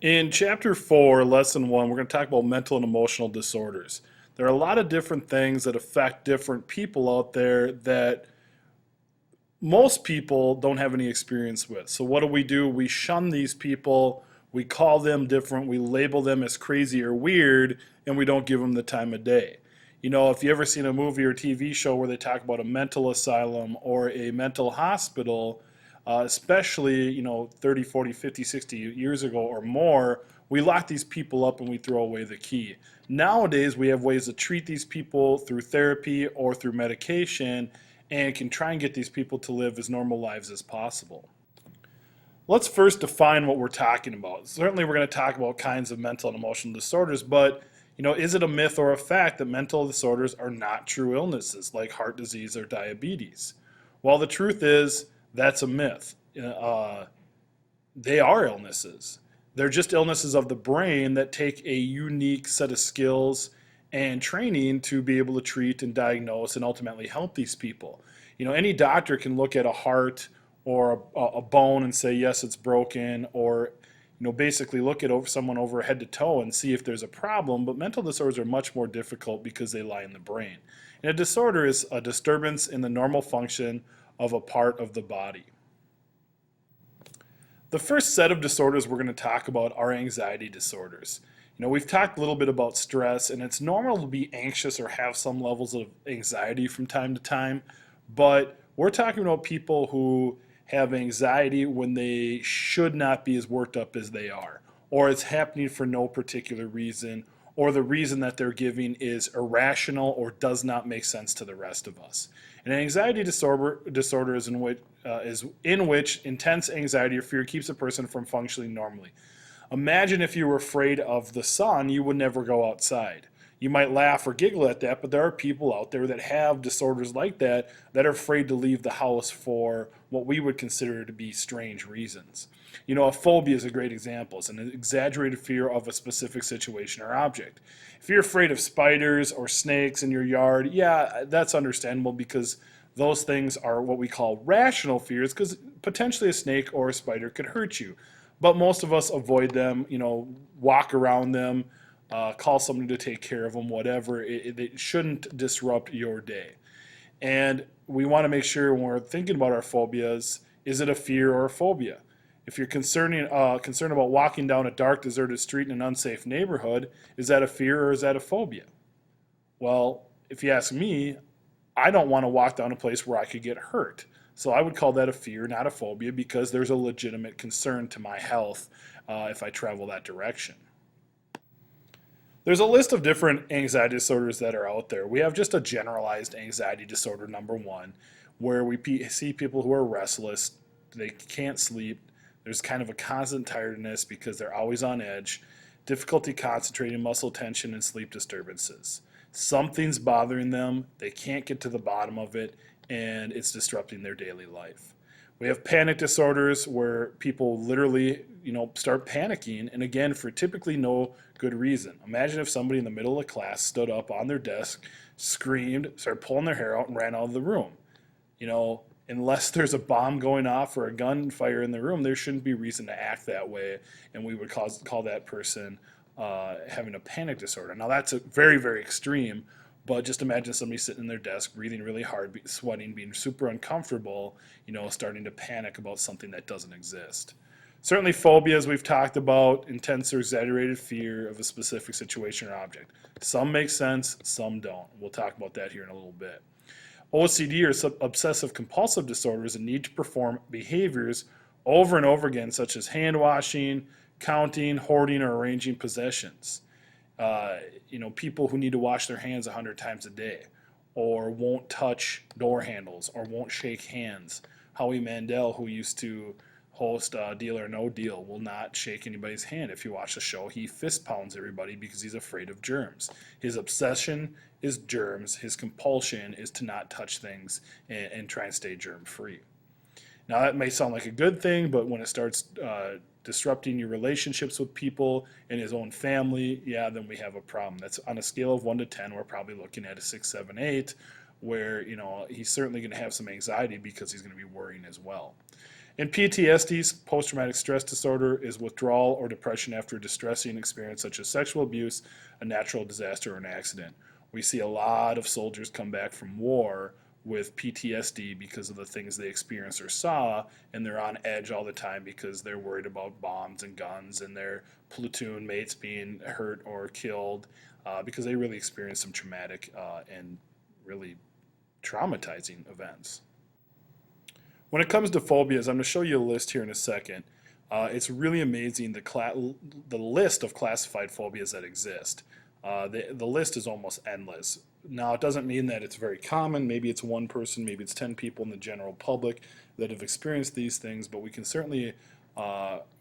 In chapter 4, lesson 1, we're going to talk about mental and emotional disorders. There are a lot of different things that affect different people out there that most people don't have any experience with. So, what do? We shun these people, we call them different, we label them as crazy or weird, and we don't give them the time of day. If you ever seen a movie or TV show where they talk about a mental asylum or a mental hospital, especially, 30, 40, 50, 60 years ago or more, we lock these people up and we throw away the key. Nowadays, we have ways to treat these people through therapy or through medication and can try and get these people to live as normal lives as possible. Let's first define what we're talking about. Certainly, we're going to talk about kinds of mental and emotional disorders, but is it a myth or a fact that mental disorders are not true illnesses like heart disease or diabetes? Well, the truth is that's a myth. They are illnesses. They're just illnesses of the brain that take a unique set of skills and training to be able to treat and diagnose and ultimately help these people. Any doctor can look at a heart or a bone and say, yes, it's broken, or basically look at someone over head to toe and see if there's a problem. But mental disorders are much more difficult because they lie in the brain. And a disorder is a disturbance in the normal function of a part of the body. The first set of disorders we're going to talk about are anxiety disorders. We've talked a little bit about stress, and it's normal to be anxious or have some levels of anxiety from time to time, but we're talking about people who have anxiety when they should not be as worked up as they are, or it's happening for no particular reason, or the reason that they're giving is irrational or does not make sense to the rest of us. An anxiety disorder is in which intense anxiety or fear keeps a person from functioning normally. Imagine if you were afraid of the sun, you would never go outside. You might laugh or giggle at that, but there are people out there that have disorders like that that are afraid to leave the house for what we would consider to be strange reasons. A phobia is a great example. It's an exaggerated fear of a specific situation or object. If you're afraid of spiders or snakes in your yard, yeah, that's understandable because those things are what we call rational fears because potentially a snake or a spider could hurt you. But most of us avoid them, walk around them, call somebody to take care of them, whatever. It shouldn't disrupt your day. And we want to make sure when we're thinking about our phobias, is it a fear or a phobia? If you're concerned about walking down a dark, deserted street in an unsafe neighborhood, is that a fear or is that a phobia? Well, if you ask me, I don't want to walk down a place where I could get hurt. So I would call that a fear, not a phobia, because there's a legitimate concern to my health if I travel that direction. There's a list of different anxiety disorders that are out there. We have just a generalized anxiety disorder, number one, where we see people who are restless, they can't sleep, there's kind of a constant tiredness because they're always on edge, difficulty concentrating, muscle tension, and sleep disturbances. Something's bothering them, they can't get to the bottom of it, and it's disrupting their daily life. We have panic disorders where people literally, start panicking, and again, for typically no good reason. Imagine if somebody in the middle of class stood up on their desk, screamed, started pulling their hair out, and ran out of the room. Unless there's a bomb going off or a gunfire in the room, there shouldn't be reason to act that way, and we would call that person having a panic disorder. Now, that's a very, very extreme, but just imagine somebody sitting in their desk, breathing really hard, sweating, being super uncomfortable, starting to panic about something that doesn't exist. Certainly, phobias we've talked about, intense or exaggerated fear of a specific situation or object. Some make sense, some don't. We'll talk about that here in a little bit. OCD or obsessive compulsive disorder is a need to perform behaviors over and over again, such as hand washing, counting, hoarding, or arranging possessions. People who need to wash their hands 100 times a day, or won't touch door handles, or won't shake hands. Howie Mandel, who used to host Deal or No Deal, will not shake anybody's hand. If you watch the show, he fist pounds everybody because he's afraid of germs. His obsession is germs. His compulsion is to not touch things and try and stay germ free. Now, that may sound like a good thing, but when it starts disrupting your relationships with people in his own family, yeah, then we have a problem. That's on a scale of 1 to 10, we're probably looking at a 6, 7, 8, where, he's certainly going to have some anxiety because he's going to be worrying as well. And PTSD, post-traumatic stress disorder, is withdrawal or depression after a distressing experience such as sexual abuse, a natural disaster, or an accident. We see a lot of soldiers come back from war with PTSD because of the things they experienced or saw, and they're on edge all the time because they're worried about bombs and guns and their platoon mates being hurt or killed because they really experienced some traumatic and really traumatizing events. When it comes to phobias, I'm going to show you a list here in a second. It's really amazing the list of classified phobias that exist. The list is almost endless. Now, it doesn't mean that it's very common. Maybe it's one person, maybe it's 10 people in the general public that have experienced these things, but we can certainly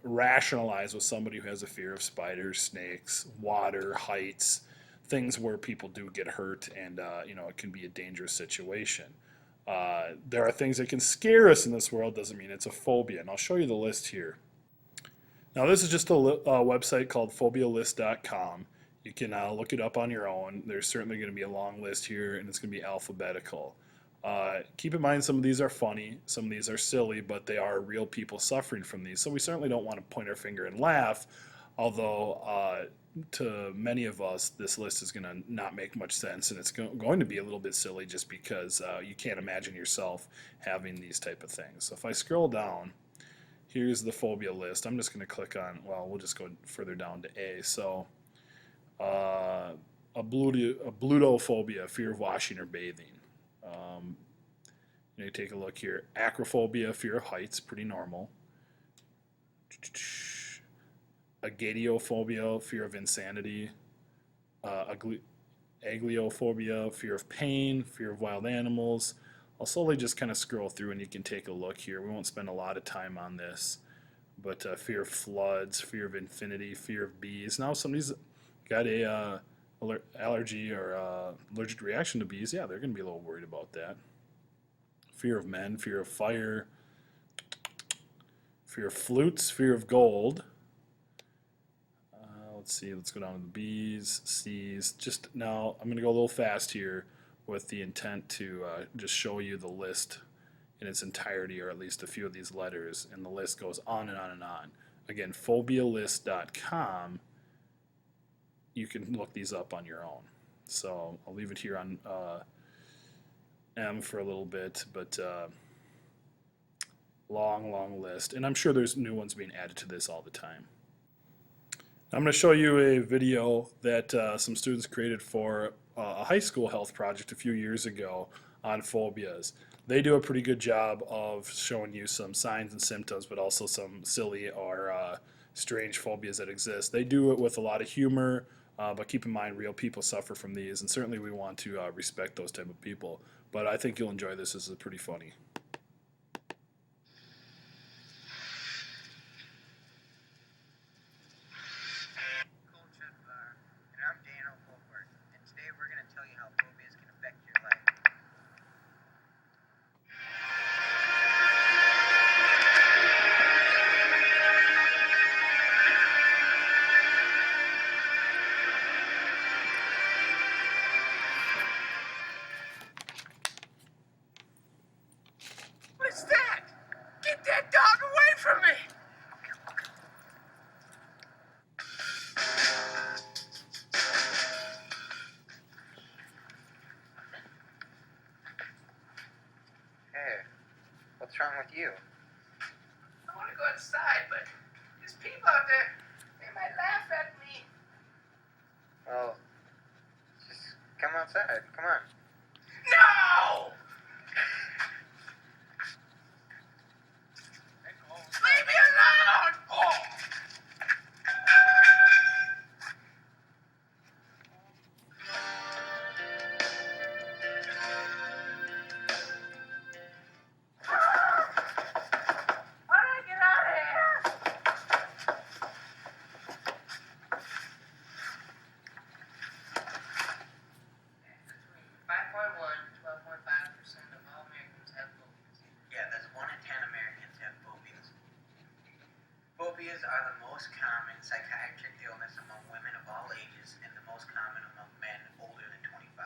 rationalize with somebody who has a fear of spiders, snakes, water, heights, things where people do get hurt and it can be a dangerous situation. There are things that can scare us in this world, doesn't mean it's a phobia, and I'll show you the list here. Now, this is just a website called phobialist.com. You can look it up on your own. There's certainly going to be a long list here, and it's going to be alphabetical. Keep in mind some of these are funny, some of these are silly, but they are real people suffering from these. So we certainly don't want to point our finger and laugh, although to many of us, this list is going to not make much sense, and it's going to be a little bit silly just because you can't imagine yourself having these type of things. So if I scroll down, here's the phobia list. I'm just going to click on, well, we'll just go further down to A. So a blutophobia, fear of washing or bathing. You take a look here. Acrophobia, fear of heights, pretty normal. Agoraphonia, fear of insanity. Agliophobia, fear of pain, fear of wild animals. I'll slowly just kind of scroll through and you can take a look here. We won't spend a lot of time on this, but fear of floods, fear of infinity, fear of bees. Now somebody's got a allergy or allergic reaction to bees. Yeah, they're going to be a little worried about that. Fear of men, fear of fire, fear of flutes, fear of gold. Let's see, let's go down to the B's, C's. Just now, I'm going to go a little fast here with the intent to just show you the list in its entirety, or at least a few of these letters, and the list goes on and on and on. Again, phobialist.com. You can look these up on your own. So I'll leave it here on M for a little bit, but long list. And I'm sure there's new ones being added to this all the time. I'm going to show you a video that some students created for a high school health project a few years ago on phobias. They do a pretty good job of showing you some signs and symptoms, but also some silly or strange phobias that exist. They do it with a lot of humor, but keep in mind real people suffer from these, and certainly we want to respect those type of people. But I think you'll enjoy this. This is pretty funny. What's that? Get that dog away from me! Hey, what's wrong with you? I want to go outside, but there's people out there. They might laugh at me. Well, just come outside. Come on. No! Leave me alone! Oh! How do I get out of here? 5.1 to 12.5% of all Americans have phobias. Yeah, that's 1 in 10 Americans have phobias. Phobias are the most common psychiatric illness among women of all ages and the most common among men older than 25.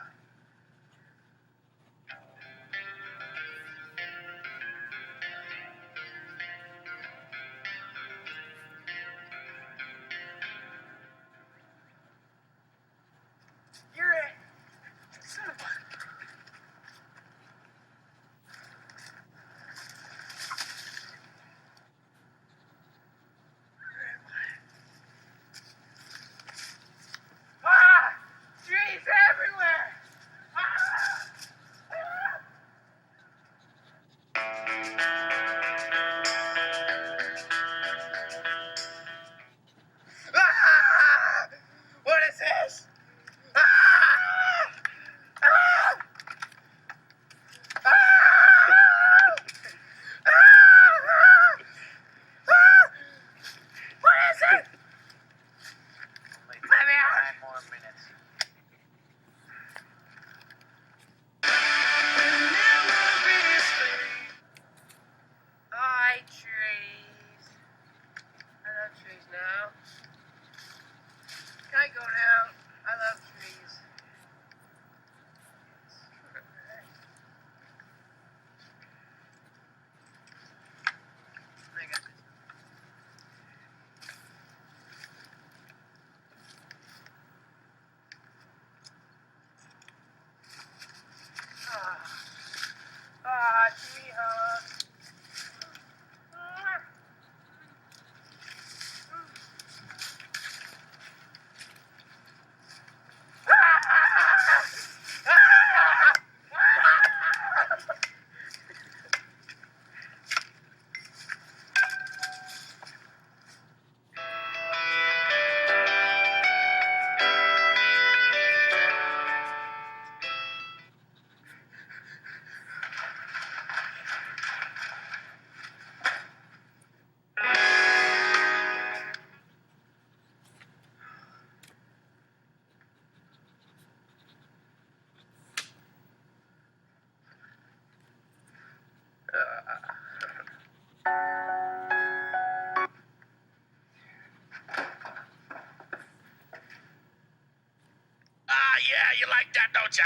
Yeah, you like that, don't ya?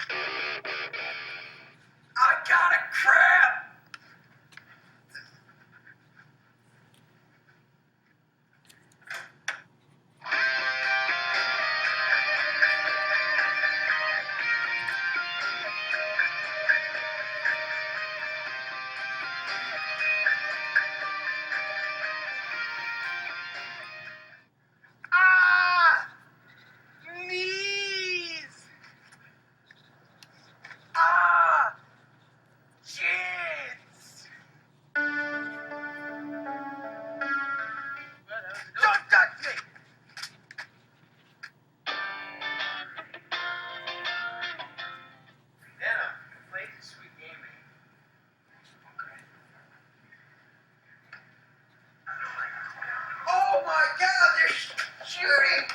I got a crab! Ah! Knees! Ah! Shits! Don't touch me! Yeah, play the sweet game, man. Okay. Oh my god, they're shooting!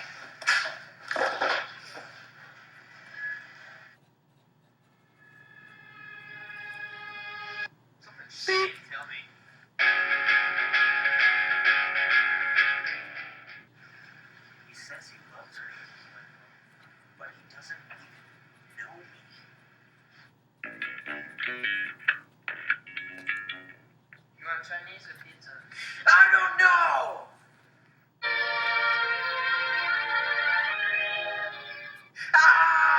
Something shit, tell me. He says he loves me, but he doesn't even know me. You want Chinese or pizza? I don't know! Ah!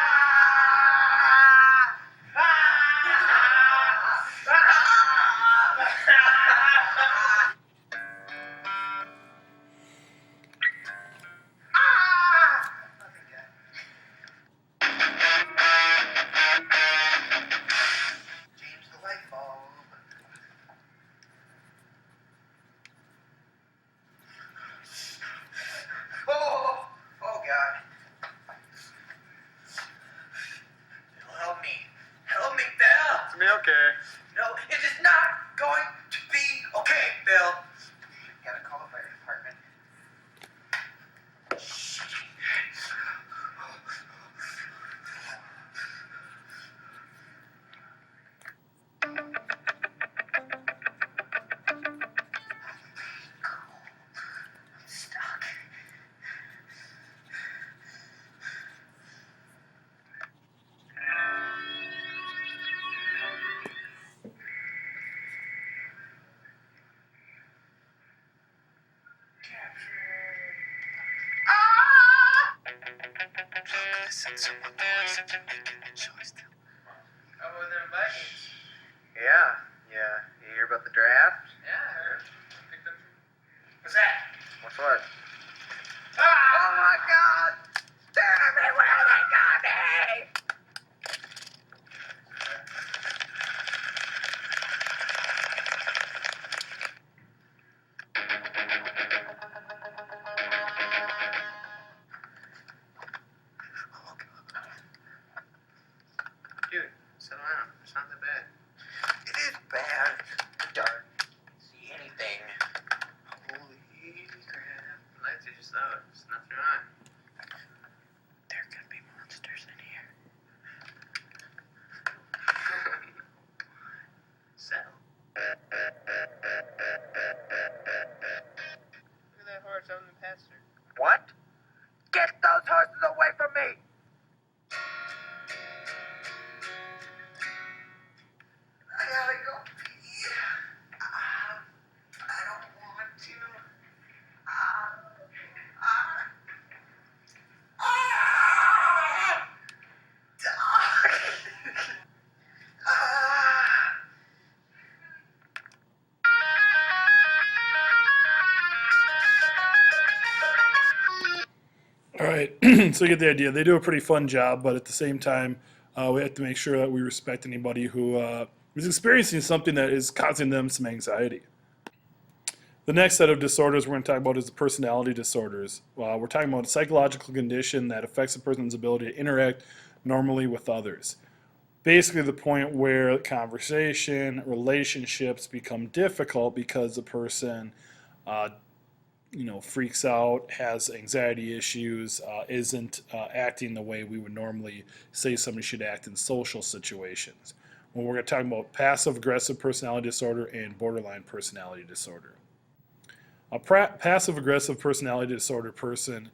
James the light bulb. Oh, oh God. Help me. Help me, Bill. It's me okay. No, it is not going to be okay, Bill. Gotta call the fire department. I'm stuck. Listen to my voice if you're making a choice. How about them Vikings? Yeah. You hear about the draft? Yeah, I heard. Picked up. What's that? What's what? Oh my God! They're everywhere! They got me! Dude, settle down. It's not that bad. It is bad. The dark. See anything. Holy crap. The lights are just out. There's nothing on. There could be monsters in here. Settle. Look at that horse out in the pasture. What? Get those horses away from me! I gotta go pee. I don't want to. All right, so you get the idea. They do a pretty fun job, but at the same time, we have to make sure that we respect anybody who is experiencing something that is causing them some anxiety. The next set of disorders we're going to talk about is the personality disorders. We're talking about a psychological condition that affects a person's ability to interact normally with others. Basically, the point where conversation, relationships become difficult because the person freaks out, has anxiety issues, isn't acting the way we would normally say somebody should act in social situations. Well, we're going to talk about passive aggressive personality disorder and borderline personality disorder. A passive aggressive personality disorder person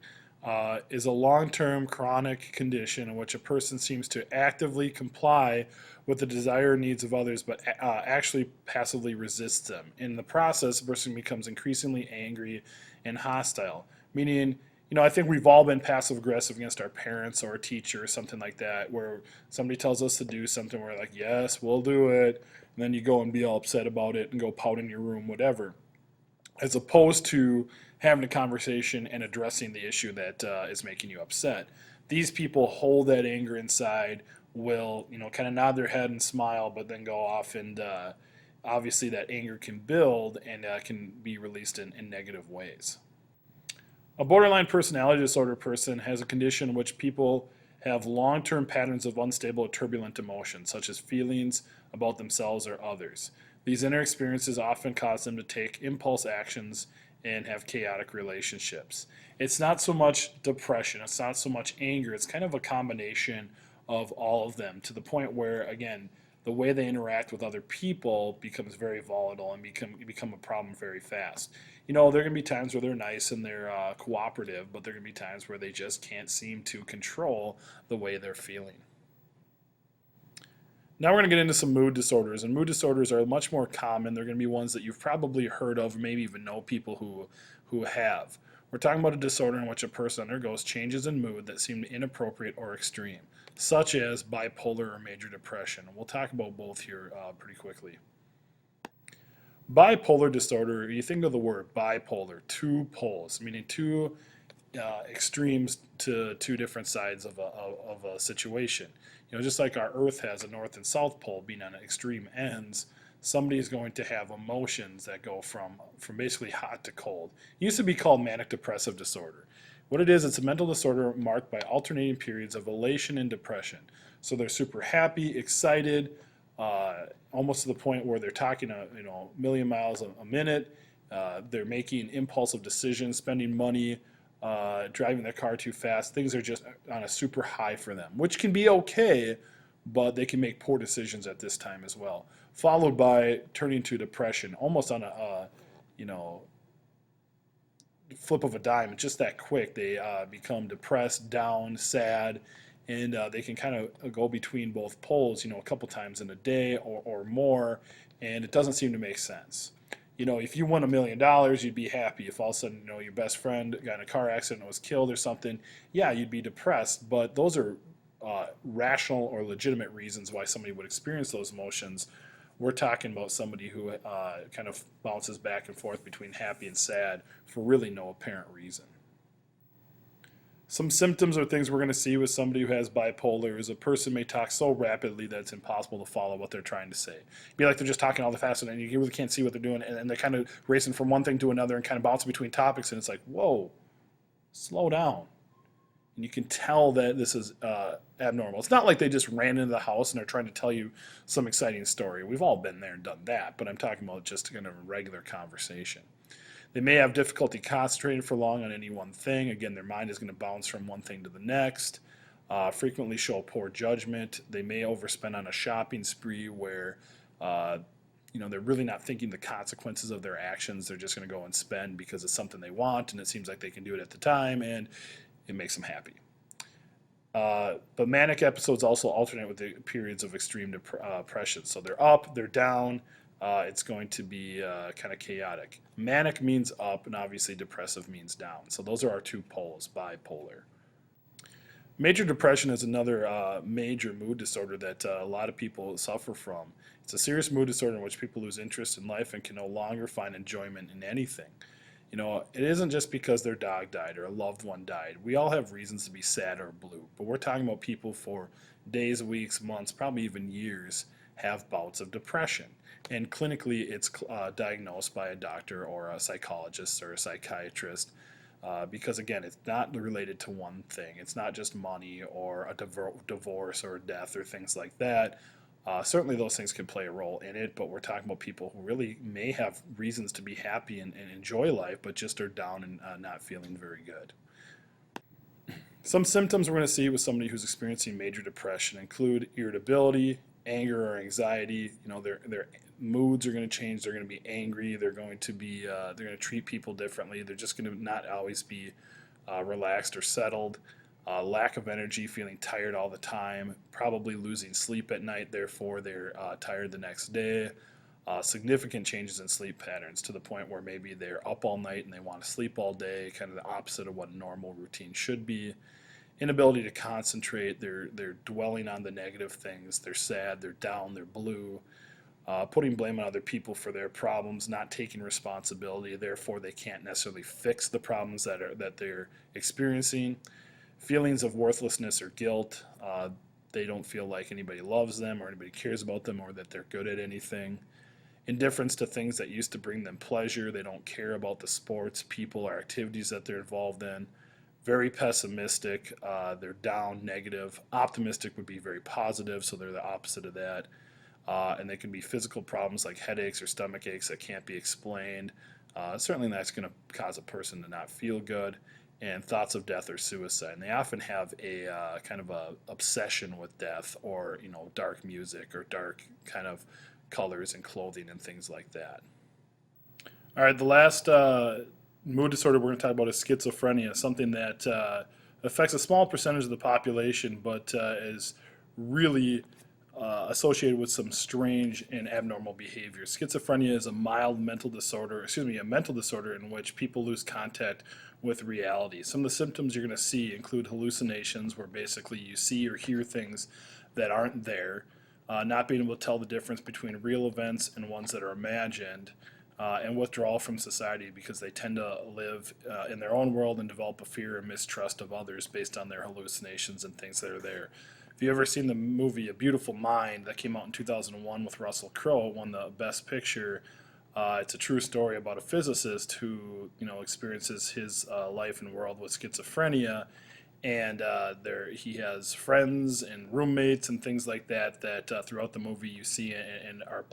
is a long-term chronic condition in which a person seems to actively comply with the desire and needs of others, but actually passively resists them. In the process, a person becomes increasingly angry and hostile. Meaning, I think we've all been passive aggressive against our parents or a teacher or something like that, where somebody tells us to do something, we're like, yes, we'll do it. And then you go and be all upset about it and go pout in your room, whatever, as opposed to having a conversation and addressing the issue that is making you upset. These people hold that anger inside, will kind of nod their head and smile, but then go off and obviously that anger can build and can be released in negative ways. A borderline personality disorder person has a condition in which people have long-term patterns of unstable or turbulent emotions, such as feelings about themselves or others. These inner experiences often cause them to take impulse actions and have chaotic relationships. It's not so much depression, it's not so much anger, it's kind of a combination of all of them, to the point where, again, the way they interact with other people becomes very volatile and become a problem very fast. There are going to be times where they're nice and they're cooperative, but there are going to be times where they just can't seem to control the way they're feeling. Now we're going to get into some mood disorders, and mood disorders are much more common. They're going to be ones that you've probably heard of, maybe even know people who have. We're talking about a disorder in which a person undergoes changes in mood that seem inappropriate or extreme, such as bipolar or major depression. We'll talk about both here pretty quickly. Bipolar disorder, you think of the word bipolar, two poles, meaning two extremes to two different sides of a situation. Just like our Earth has a north and south pole being on extreme ends, somebody is going to have emotions that go from basically hot to cold. It used to be called manic depressive disorder. What it is, it's a mental disorder marked by alternating periods of elation and depression. So they're super happy, excited, almost to the point where they're talking a million miles a minute. They're making impulsive decisions, spending money, driving their car too fast. Things are just on a super high for them, which can be okay, but they can make poor decisions at this time as well. Followed by turning to depression, almost on a flip of a dime. It's just that quick. They become depressed, down, sad, and they can kind of go between both poles, a couple times in a day or more, and it doesn't seem to make sense. If you won $1 million, you'd be happy. If all of a sudden, your best friend got in a car accident and was killed or something, yeah, you'd be depressed. But those are rational or legitimate reasons why somebody would experience those emotions. We're talking about somebody who kind of bounces back and forth between happy and sad for really no apparent reason. Some symptoms or things we're going to see with somebody who has bipolar is a person may talk so rapidly that it's impossible to follow what they're trying to say. It'd be like they're just talking all the faster and you really can't see what they're doing, and they're kind of racing from one thing to another and kind of bouncing between topics, and it's like, whoa, slow down. And you can tell that this is abnormal. It's not like they just ran into the house and are trying to tell you some exciting story. We've all been there and done that, but I'm talking about just kind of a regular conversation. They may have difficulty concentrating for long on any one thing. Again, their mind is going to bounce from one thing to the next. Frequently show poor judgment. They may overspend on a shopping spree where they're really not thinking the consequences of their actions. They're just going to go and spend because it's something they want and it seems like they can do it at the time and it makes them happy. But manic episodes also alternate with the periods of extreme depression. So they're up, they're down. It's going to be kind of chaotic. Manic means up, and obviously depressive means down. So those are our two poles, bipolar. Major depression is another major mood disorder that a lot of people suffer from. It's a serious mood disorder in which people lose interest in life and can no longer find enjoyment in anything. It isn't just because their dog died or a loved one died. We all have reasons to be sad or blue, but we're talking about people for days, weeks, months, probably even years have bouts of depression. And clinically, it's diagnosed by a doctor or a psychologist or a psychiatrist because, again, it's not related to one thing. It's not just money or a divorce or a death or things like that. Certainly those things can play a role in it, but we're talking about people who really may have reasons to be happy and enjoy life, but just are down and not feeling very good. Some symptoms we're going to see with somebody who's experiencing major depression include irritability, anger or anxiety. Their moods are going to change. They're going to be angry. They're going to treat people differently. They're just going to not always be relaxed or settled, lack of energy, feeling tired all the time, probably losing sleep at night, therefore they're tired the next day. Significant changes in sleep patterns to the point where maybe they're up all night and they want to sleep all day, kind of the opposite of what a normal routine should be. Inability to concentrate, they're dwelling on the negative things, they're sad, they're down, they're blue, putting blame on other people for their problems, not taking responsibility, therefore they can't necessarily fix the problems that they're experiencing. Feelings of worthlessness or guilt, they don't feel like anybody loves them or anybody cares about them or that they're good at anything. Indifference to things that used to bring them pleasure, they don't care about the sports, people, or activities that they're involved in. Very pessimistic, they're down, negative. Optimistic would be very positive, so they're the opposite of that. And they can be physical problems like headaches or stomach aches that can't be explained. Certainly that's going to cause a person to not feel good. And thoughts of death or suicide. And they often have a kind of a obsession with death, or dark music or dark kind of colors and clothing and things like that. All right, the last mood disorder we're going to talk about is schizophrenia, something that affects a small percentage of the population, but is really associated with some strange and abnormal behavior. Schizophrenia is a mild mental disorder, a mental disorder in which people lose contact with reality. Some of the symptoms you're going to see include hallucinations, where basically you see or hear things that aren't there, not being able to tell the difference between real events and ones that are imagined, and withdrawal from society because they tend to live in their own world and develop a fear and mistrust of others based on their hallucinations and things that are there. If you've ever seen the movie A Beautiful Mind that came out in 2001 with Russell Crowe, it won the Best Picture. It's a true story about a physicist who experiences his life and world with schizophrenia, and he has friends and roommates and things like that throughout the movie you see and are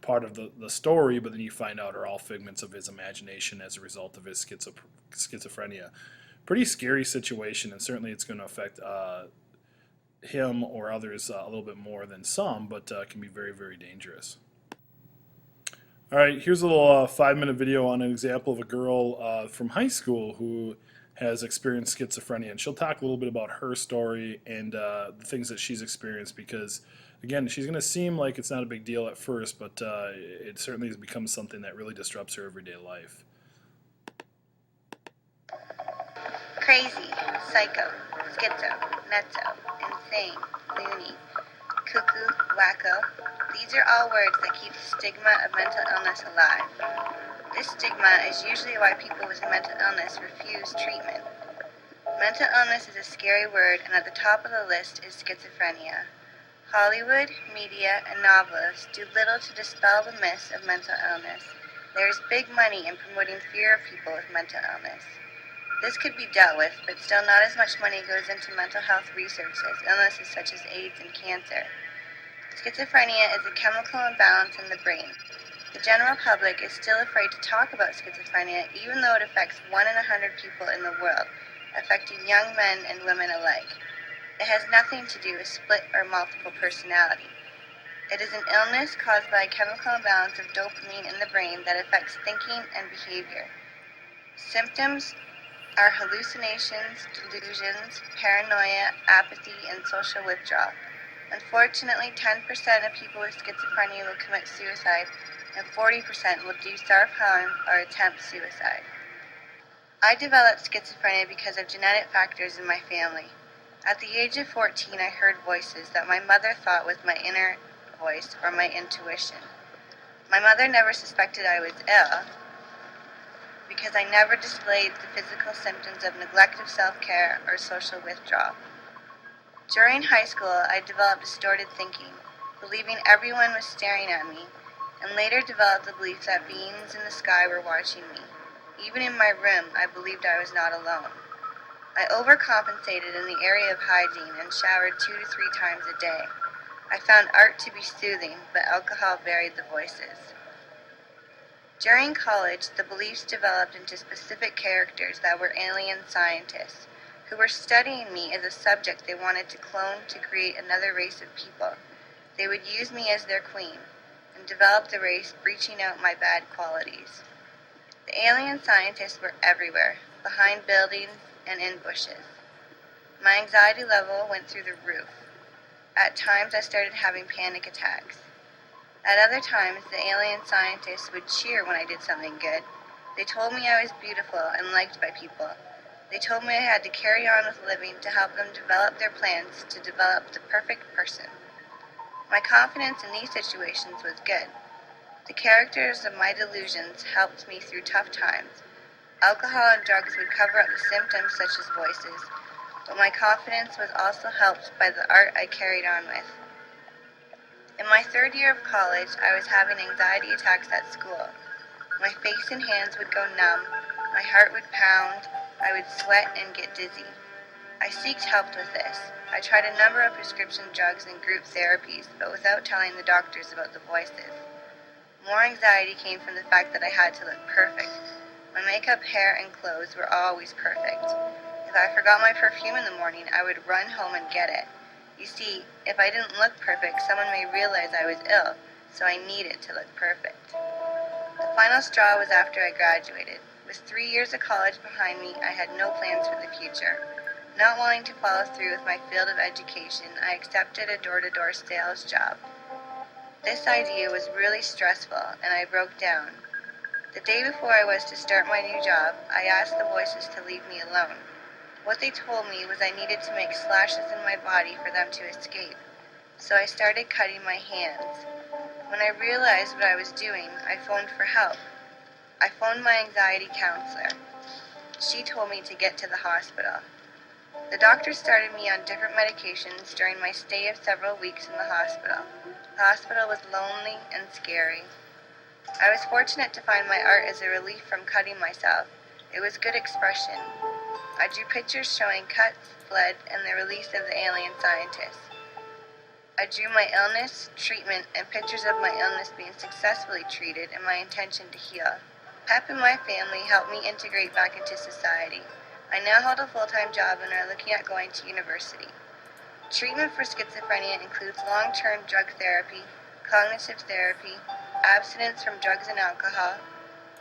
part of the story, but then you find out are all figments of his imagination as a result of his schizophrenia. Pretty scary situation, and certainly it's going to affect him or others a little bit more than some, but can be very, very dangerous. All right, here's a little 5-minute video on an example of a girl from high school who has experienced schizophrenia, and she'll talk a little bit about her story and the things that she's experienced, because again, she's going to seem like it's not a big deal at first, but it certainly has become something that really disrupts her everyday life. Crazy, psycho, schizo, nutso, insane, loony, cuckoo, wacko. These are all words that keep the stigma of mental illness alive. This stigma is usually why people with mental illness refuse treatment. Mental illness is a scary word, and at the top of the list is schizophrenia. Hollywood, media, and novelists do little to dispel the myths of mental illness. There is big money in promoting fear of people with mental illness. This could be dealt with, but still not as much money goes into mental health research as illnesses such as AIDS and cancer. Schizophrenia is a chemical imbalance in the brain. The general public is still afraid to talk about schizophrenia, even though it affects 1 in 100 people in the world, affecting young men and women alike. It has nothing to do with split or multiple personality. It is an illness caused by a chemical imbalance of dopamine in the brain that affects thinking and behavior. Symptoms are hallucinations, delusions, paranoia, apathy, and social withdrawal. Unfortunately, 10% of people with schizophrenia will commit suicide, and 40% will do self-harm or attempt suicide. I developed schizophrenia because of genetic factors in my family. At the age of 14, I heard voices that my mother thought was my inner voice or my intuition. My mother never suspected I was ill, because I never displayed the physical symptoms of neglect of self-care or social withdrawal. During high school, I developed distorted thinking, believing everyone was staring at me, and later developed the belief that beings in the sky were watching me. Even in my room, I believed I was not alone. I overcompensated in the area of hygiene and showered 2 to 3 times a day. I found art to be soothing, but alcohol buried the voices. During college, the beliefs developed into specific characters that were alien scientists, who were studying me as a subject they wanted to clone to create another race of people. They would use me as their queen, and develop the race breaching out my bad qualities. The alien scientists were everywhere, behind buildings, and in bushes. My anxiety level went through the roof. At times I started having panic attacks. At other times, the alien scientists would cheer when I did something good. They told me I was beautiful and liked by people. They told me I had to carry on with living to help them develop their plans to develop the perfect person. My confidence in these situations was good. The characters of my delusions helped me through tough times. Alcohol and drugs would cover up the symptoms such as voices, but my confidence was also helped by the art I carried on with. In my third year of college, I was having anxiety attacks at school. My face and hands would go numb, my heart would pound, I would sweat and get dizzy. I sought help with this. I tried a number of prescription drugs and group therapies, but without telling the doctors about the voices. More anxiety came from the fact that I had to look perfect. My makeup, hair, and clothes were always perfect. If I forgot my perfume in the morning, I would run home and get it. You see, if I didn't look perfect, someone may realize I was ill, so I needed to look perfect. The final straw was after I graduated. With 3 years of college behind me, I had no plans for the future. Not wanting to follow through with my field of education, I accepted a door-to-door sales job. This idea was really stressful, and I broke down. The day before I was to start my new job, I asked the voices to leave me alone. What they told me was I needed to make slashes in my body for them to escape, so I started cutting my hands. When I realized what I was doing, I phoned for help. I phoned my anxiety counselor. She told me to get to the hospital. The doctor started me on different medications during my stay of several weeks in the hospital. The hospital was lonely and scary. I was fortunate to find my art as a relief from cutting myself. It was good expression. I drew pictures showing cuts, blood, and the release of the alien scientists. I drew my illness, treatment, and pictures of my illness being successfully treated and my intention to heal. PEP and my family helped me integrate back into society. I now hold a full-time job and are looking at going to university. Treatment for schizophrenia includes long-term drug therapy, cognitive therapy, abstinence from drugs and alcohol.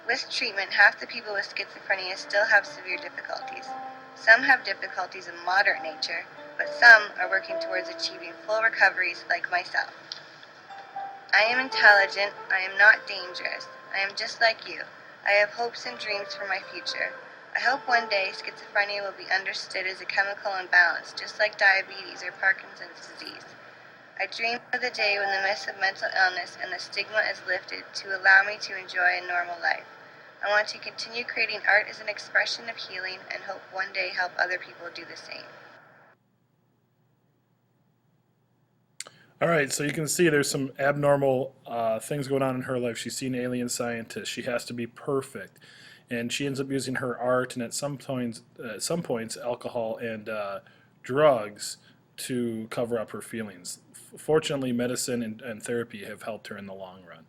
With treatment, half the people with schizophrenia still have severe difficulties. Some have difficulties of moderate nature, but some are working towards achieving full recoveries like myself. I am intelligent, I am not dangerous, I am just like you. I have hopes and dreams for my future. I hope one day schizophrenia will be understood as a chemical imbalance, just like diabetes or Parkinson's disease. I dream of the day when the mist of mental illness and the stigma is lifted to allow me to enjoy a normal life. I want to continue creating art as an expression of healing and hope one day help other people do the same. All right, so you can see there's some abnormal things going on in her life. She's seen alien scientists. She has to be perfect, and she ends up using her art and at some points, alcohol and drugs to cover up her feelings. Fortunately, medicine and therapy have helped her in the long run.